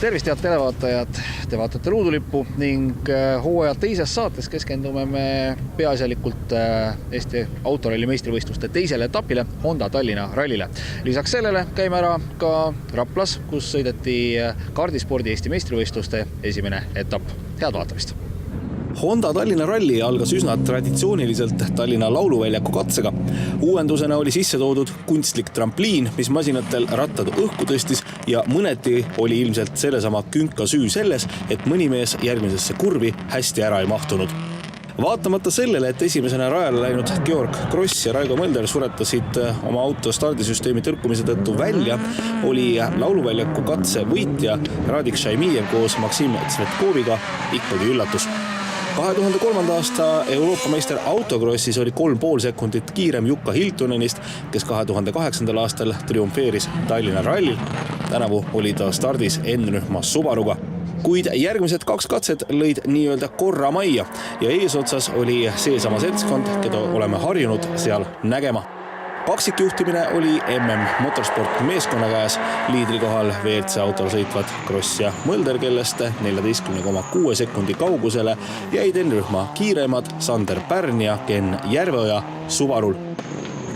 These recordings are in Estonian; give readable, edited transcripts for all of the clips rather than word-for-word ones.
Tervist, head televaatajad, te vaatate Ruudulippu ning hooaja teises saates keskendume me peaasjalikult Eesti autoralli meistrivõistluste teisele etapile, Honda Tallinna rallile. Lisaks sellele käime ära ka Raplas, kus sõideti kaardispordi Eesti meistrivõistluste esimene etapp. Head vaatamist! Honda Tallinna ralli algas üsna traditsiooniliselt Tallinna lauluväljaku katsega. Uuendusena oli sisse toodud kunstlik trampliin, mis masinatel rattad õhku tõstis ja mõneti oli ilmselt sellesama künka süü selles, et mõni mees järgmisesse kurvi hästi ära ei mahtunud. Vaatamata sellele, et esimesena rajale läinud Georg Kross ja Raigo Mölder suretasid oma auto stardisüsteemi tõrkumise tõttu välja, oli lauluväljaku katse võitja Radik Šaimijev koos Maksim Tsvetkoviga ikkagi üllatus. 2003. aasta Euroopa meister autokrossis oli 3,5 sekundit kiirem Jukka Hiltonenist, kes 2008. aastal triumfeeris Tallinna rallil. Tänavu oli ta stardis N-rühma Subaruga. Kuid järgmised 2 katset lõid nii-öelda korra majja ja eesotsas oli seesama seltskond, keda oleme harjunud seal nägema. Kaksikjuhtimine oli Motorsport meeskonna käes, liidri kohal WRC autol sõitvad Kross ja Mölder, kellest 14,6 sekundi kaugusele jäid N-rühma kiiremad Sander Pärn ja Ken Järveoja Subarul.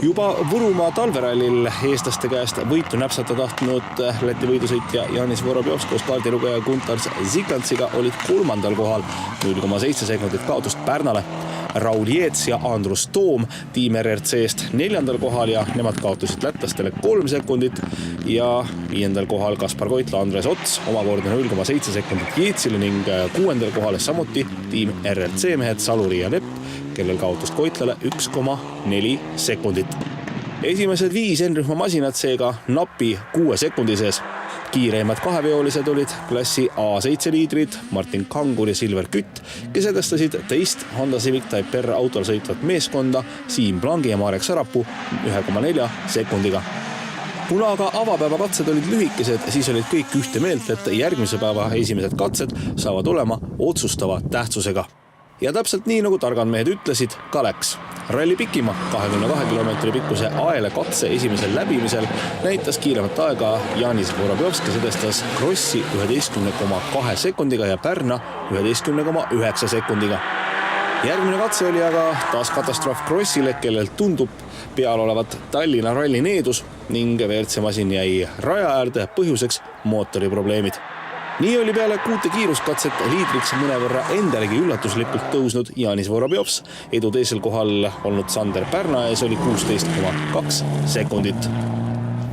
Juba Võrumaa talverallil eestlaste käest võitu näpsata tahtnud Läti võidusõitja Janis Vorobjovs koos kaardilugeja Guntar Ziklantsiga olid 3. kohal, 0,7 sekundit kaotust Pärnale. Raul Jeets ja Andrus Toom tiim RRC-st 4. kohal ja nemad kaotusid lätlastele 3 sekundit ja 5. kohal Kaspar Koitla, Andres Ots, omakorda 0,7 sekundit Jeetsile ning 6. kohale samuti tiim RRC mehed Saluri ja Lepp, kellel kaotust Koitlale 1,4 sekundit. Esimesed 5 N-rühma masinad seega napi 6 sekundi sees. Kiireimad kaheveolised olid klassi A7 liidrid Martin Kangur ja Silver Kütt, kes edastasid teist Honda Civic Type R autol sõitvat meeskonda Siim Plangi ja Marek Sarapuu 1,4 sekundiga. Kuna aga avapäeva katsed olid lühikesed, siis olid kõik ühte meelt, et järgmise päeva esimesed katsed saavad olema otsustava tähtsusega. Ja täpselt nii, nagu targad mehed ütlesid, ka läks. Ralli pikima 22 kilomeetri pikkuse aele katse esimesel läbimisel näitas kiiremat aega Janis Vorobjovs, kes edestas Krossi 11,2 sekundiga ja Pärna 11,9 sekundiga. Järgmine katse oli aga taas katastroof Krossile, kellel tundub peal olevat Tallinna ralli needus ning WRC masin jäi raja äärde põhjuseks mootori probleemid. Nii oli peale 6 kiiruskatset liidriks mõnevõrra endalegi üllatuslikult tõusnud Janis Vorobjovs. Edu teisel kohal olnud Sander Pärna ees oli 16,2 sekundit.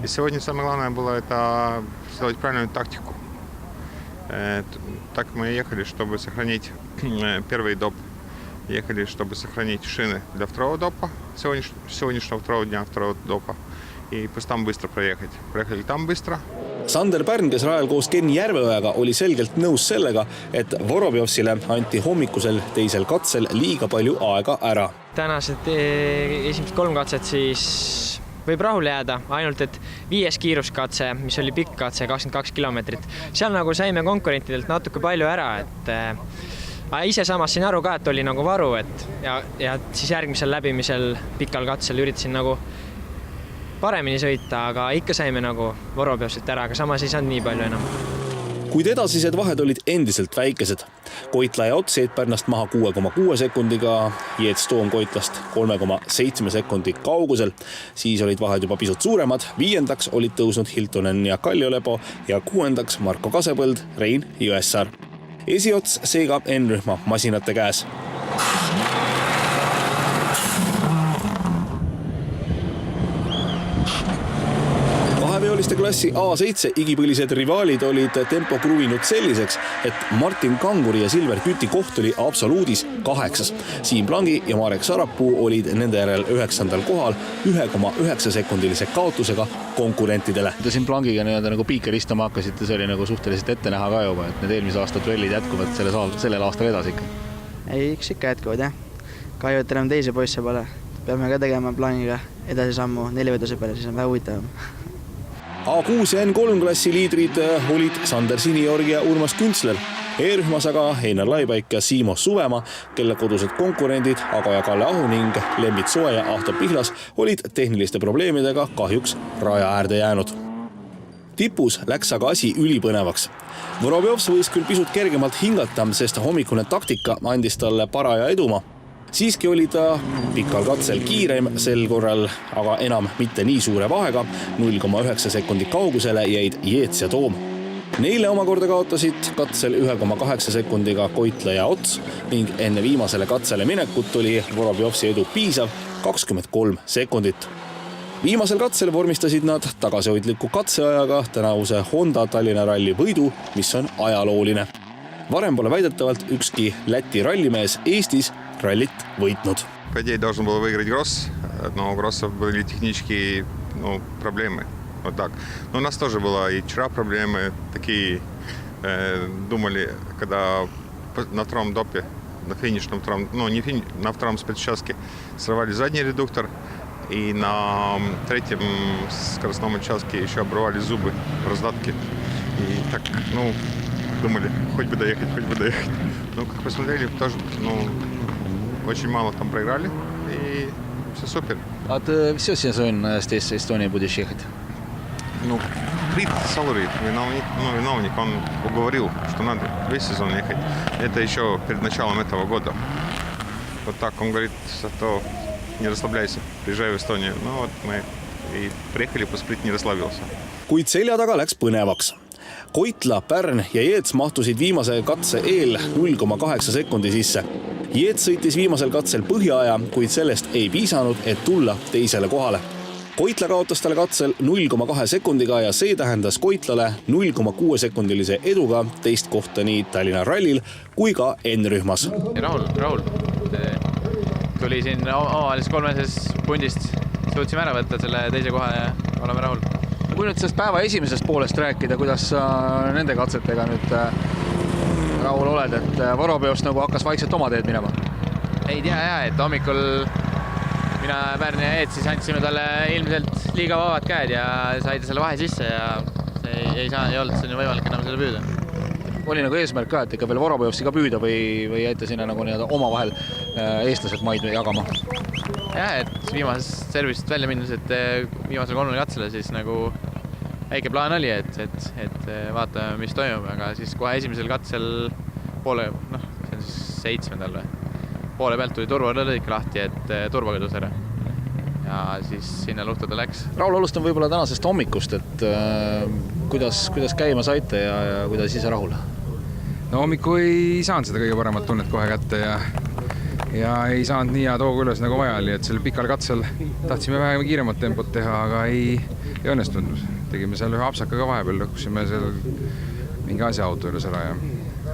Сегодня самое главное было это сделать правильную тактику. Так мы ехали, чтобы сохранить первый доп. Ехали, чтобы сохранить шины для второго допа, сегодняшнего второго дня второго допа. И просто там быстро проехать. Проехали там быстро. Sander Pärn, kes rajal koos Ken Järveojaga, oli selgelt nõus sellega, et Vorobjovsile anti hommikusel teisel katsel liiga palju aega ära. Tänased esimesed 3 katset siis võib rahule jääda, ainult et 5. kiiruskatse, mis oli pikk katse, 22 kilomeetrit. Seal nagu saime konkurentidelt natuke palju ära, et ise samas siin aru ka, et oli nagu varu, ja siis järgmisel läbimisel pikal katsel üritasin nagu paremini sõita, aga ikka saime nagu Vorobjovsit ära, aga samas ei saanud nii palju enam. Kuid edasised vahed olid endiselt väikesed. Koitla ja Ots jäid Pärnast maha 6,6 sekundiga, Jeets Toom Koitlast 3,7 sekundi kaugusel. Siis olid vahed juba pisut suuremad, 5. olid tõusnud Hiltonen ja Kalliolepo ja 6. Marko Kasepõld, Rein Jõessaar. Esiots seega N-rühma masinate käes. Kaheveoliste klassi A7 igipõlised rivaalid olid tempo kruvinud selliseks, et Martin Kanguri ja Silver Küti koht oli absoluudis 8. Siim Plangi ja Marek Sarapuu olid nende järel 9. kohal 1,9 sekundilise kaotusega konkurentidele. Te Siim Plangiga nagu piiker istama hakkasite, see oli nagu suhteliselt ette näha ka juba, et need eelmise aasta duellid jätkuvad sellel aastal edasi ikka. Ei, eks ikka jätkuvad, jah. Kahju, et enam teise poisse pole. Peame ka tegema Plangiga edasi sammu 4 võiduse peale, siis on väga huvitavam. A6 ja N3 klassi liidrid olid Sander Siniorg ja Urmas Küntsler. E-rühmas aga Heinar Laibaik ja Siimo Suvemaa, kelle kodused konkurendid Ago ja Kalle Ahu ning Lembit Soe ja Ahto Pihlas olid tehniliste probleemidega kahjuks raja äärde jäänud. Tipus läks aga asi ülipõnevaks. Vorobjovs võis küll pisut kergemalt hingata, sest hommikune taktika andis talle paraja eduma. Siiski oli ta pikal katsel kiireim, sel korral aga enam mitte nii suure vahega, 0,9 sekundi kaugusele jäid Jeets ja Toom. Neile omakorda kaotasid katsel 1,8 sekundiga Koitla ja Ots ning enne viimasele katsele minekut oli Vorobjovsi edu piisav 23 sekundit. Viimasel katsel vormistasid nad tagasihoidliku katseajaga tänavuse Honda Tallinna ralli võidu, mis on ajalooline. Varem pole väidetavalt ükski Läti rallimees Eestis раллит võitnud. По идее, должен был выиграть Гросс, но у Гросса были технические проблемы. Вот так. Но у нас тоже было и вчера проблемы. Такие думали, когда на втором допе, на финишном втором, на втором спецучастке срывали задний редуктор, и на третьем скоростном участке еще обрывали зубы в раздатке. И так, думали, хоть бы доехать. Ну, как посмотрели, тоже, очень мало там проиграли, и все супер. А ты все сезон здесь в Эстонии будешь ехать? Крит Салурит, виновник, он уговорил, что надо весь сезон ехать. Это еще перед началом этого года. Вот так он говорит, что не расслабляйся, приезжай в Эстонию. Вот мы и приехали, Сприт не расслабился. Kuid selja taga läks põnevaks. Koitla, Pärn ja Jeets mahtusid viimase katse eel 0,8 sekundi sisse. Jeets sõitis viimasel katsel põhjaaja, kuid sellest ei piisanud, et tulla teisele kohale. Koitla kaotas talle katsel 0,2 sekundiga ja see tähendas Koitlale 0,6 sekundilise eduga teist kohta nii Tallinna rallil kui ka N-rühmas. Rahul. Tuli siin omavahelises kolmeses pundist, suutsime ära võtta selle teise koha ja oleme rahul. Kui nüüd sellest päeva esimesest poolest rääkida, kuidas sa nende katsetega nüüd rahul oled, et Vorobjovs nagu hakkas vaikselt oma teed minema? Ei tea, et hommikul mina Pärn ja Jeets siis andsime talle ilmselt liiga vabad käed ja sai ta selle vahe sisse ja see ei olnud sinna võimalik enam selle püüda. Oli nagu eesmärk ka, et ikka veel Vorobjovsi ka püüda või jäite sinna nagu oma vahel eestlased maid jagama? Jah, et viimasest servist välja minnes, et viimasel 3 katsele siis nagu väike plaan oli, et vaatame, mis toimub, aga siis kohe esimesel katsel see on siis 7. või? Poole pealt tuli turvalõõdik lahti, et turva kadus ära. Ja siis sinna luhta ta läks. Raul, alustan võib-olla tänasest hommikust, et kuidas käima saite ja kuidas ise rahul? No hommiku ei saanud seda kõige paremat tunnet kohe kätte ja ei saanud nii head hoogu üles nagu vaja oli, et selle pikal katsel tahtsime vähem kiiremat tempot teha, aga ei õnnestunud. Tegime seal ühe apsakaga vahepeal, lõhkusime seal mingi asja auto üles ära,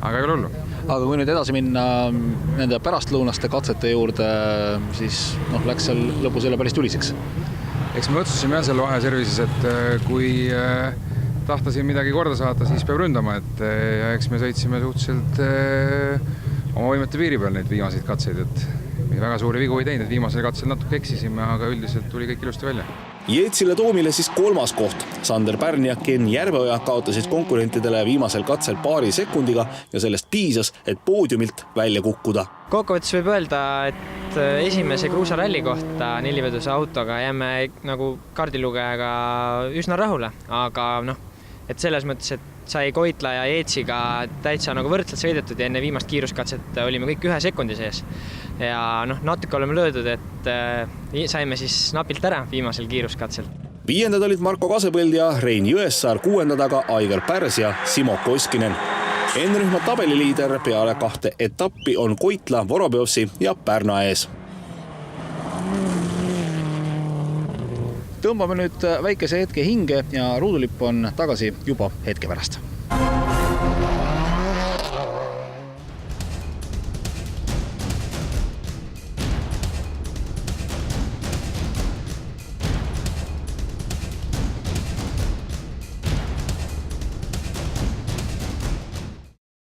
aga ei ole hullu. Aga kui nüüd edasi minna nende pärastlõunaste katsete juurde, siis läks seal lõpus jälle päris tuliseks. Eks me otsustasime seal vaheservises, et kui tahta siin midagi korda saata, siis peab ründama, ja eks me sõitsime suhteliselt oma võimete piiri peal neid viimaseid katseid, et väga suuri vigu ei teinud, et viimasel katsel natuke eksisime, aga üldiselt tuli kõik ilusti välja. Jeetsile Toomile siis 3. koht. Sander Pärn ja Ken Järveoja kaotasid konkurentidele viimasel katsel paari sekundiga ja sellest piisas, et poodiumilt välja kukkuda. Kokkuvõttes võib öelda, et esimese kruusaralli kohta 4-veduse autoga jääme nagu kaardilugejaga üsna rahule, aga et selles mõttes, et sai Koitla ja Jeetsiga täitsa nagu võrdselt sõidetud ja enne viimast kiiruskatset olime kõik 1 sekundi sees. Ja natuke oleme löödud, et saime siis napilt ära viimasel kiiruskatsel. 5. olid Marko Kasepõld ja Rein Jõessaar, 6. taga Aigar Pärs ja Simo Koskinen. N-rühma tabeliliider peale 2 etappi on Koitla, Vorobjovsi ja Pärna ees. Tõmbame nüüd väikese hetke hinge ja ruudulipp on tagasi juba hetke pärast.